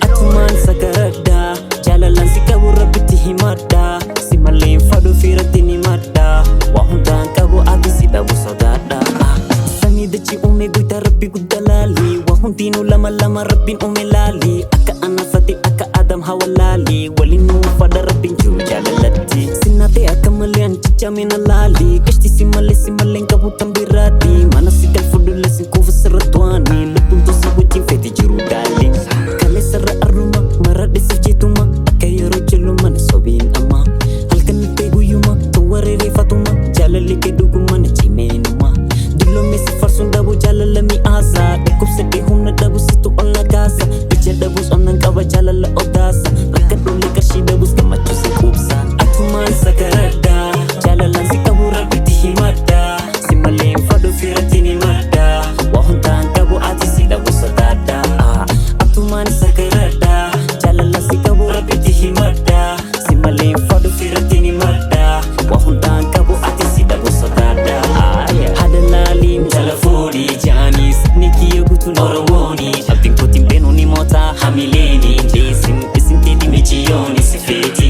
Atumaan sagaddaa jaalalaan si qabu rabbitti himadhaa si malee fadhu fiiratti ni maddaa waa hundaan qabu ati si dhabu sodaadhaa samii dachii uume guyyaa rabbi guddaa laalii waa hundinuu lama lama rabbiin uume laalii akka anafate akka adam hawa laalii waliin nuu fadha rabbiin jiru jaalalatti sinnaatee akka malee anjijjaamina laalii qashti si malee qabu tan biraati mana si galfudhulle si kuufa sirratti waanii lubbuun tosa wajjin feeti jiru daalii sarra arruma maradhe sijjituma akka yeroo jillumana sobiin amma halkan itti guyyuma tuwaree reeffatuma jaalalli kee dhugumana cimeenuma dilloomee si farsuun dhabu jaalala mi'aasa dhukkubsadhee humna dhabu situ olla kaasa ija dhabus onnan qaba jaalala odaasa rakka dholle qarshii dhabus gammachuu si quubsa atumaan sagaradhaa jaalalaan si qabu rabbitti himadhaa si malee fadhu fiiratti ni maddaa waa hundaan qabu ati si dhabu sodaadhaa atumaan sagaradhaa jaalala si qabu rabbitti himadhaa si malee fadhu fiiratti ni maddaa waa hundaan qabu ati si dhabu sodaadhaa hada laaliin jala fuudhii jaanis ni kiyya guutuun oromoonii abdiin kootiin beenuu ni mootaa hamileeni deesin isin teeti michiyooni si feeti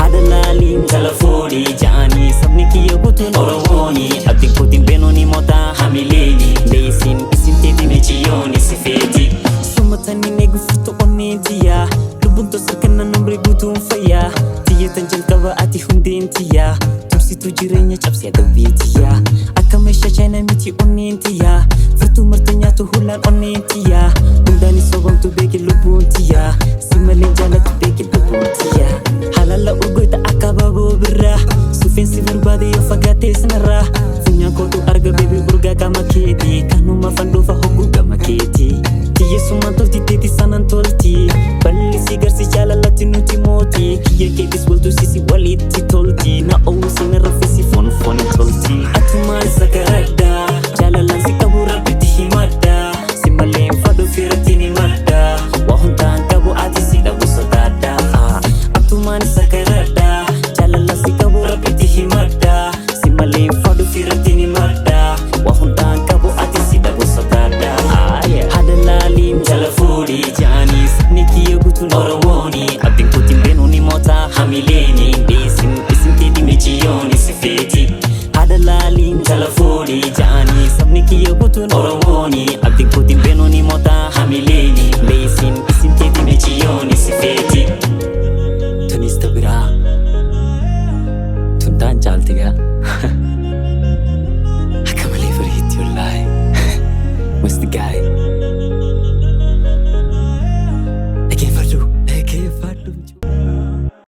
hada laaliin jala fuudhii jaanis abni kiyya guutuun oromoonii abdiin kootiin beenuu ni mootaa hamileeni deesin isin teeti michiyooni si feeti sumatanii neegufuutu onneentiyaa lubbuun tosa kana numri guutuun fayyaa tiyyatan jalqaba ati hundeentiyaa tumsitu jireenya cabsee adabbiitiyaa akka meeshaa chaayinaa miti onneentiyaa furtuu marta nyaatu hulaan onneentiyaa hundaanis sobamtu beeki lubbuuntiyaa si malee jaalatu beeki lubbuuntiyaa halala urgoita akka baaboo birraa sufeensi barbaade yoo fagaatee sanarraa funyaan kootu arga beebii urgaa qaama keetii kanuma fandoofa hogguu gama keetii Yesumaan tolti teeti sanan tolti bal'isi garsi jaalalatti nuti mooti kiyya keetis waltu sisi walitti tolti na oowwisi na rafisi foonfooni tolti atumaan sagaradhaa jaalalaan si qabu rabbitti himadhaa si malee fadhu fiiratti ni maddaa waa hundaan qabu ati si dhabu sodaadhaa atumaan sagaradhaa jaalalaan si qabu rabbitti himadhaa si malee fadhu fiiratti ni maddaa waa hundaan qabu ati si dhabu sodaadhaa jala fuudhii jaanis ni kiyya guutuun oromoonii abdiin kootiin beenuu ni mootaa hamileeni deesin isin teeti michiyooni si feeti hada laaliin jala fuudhii jaanis abni kiyya guutuun oromoonii abdiin kootiin beenuu ni mootaa hamileeni deesin isin teeti michiyooni si feeti tunis tabiraa tuntaan caaltigaa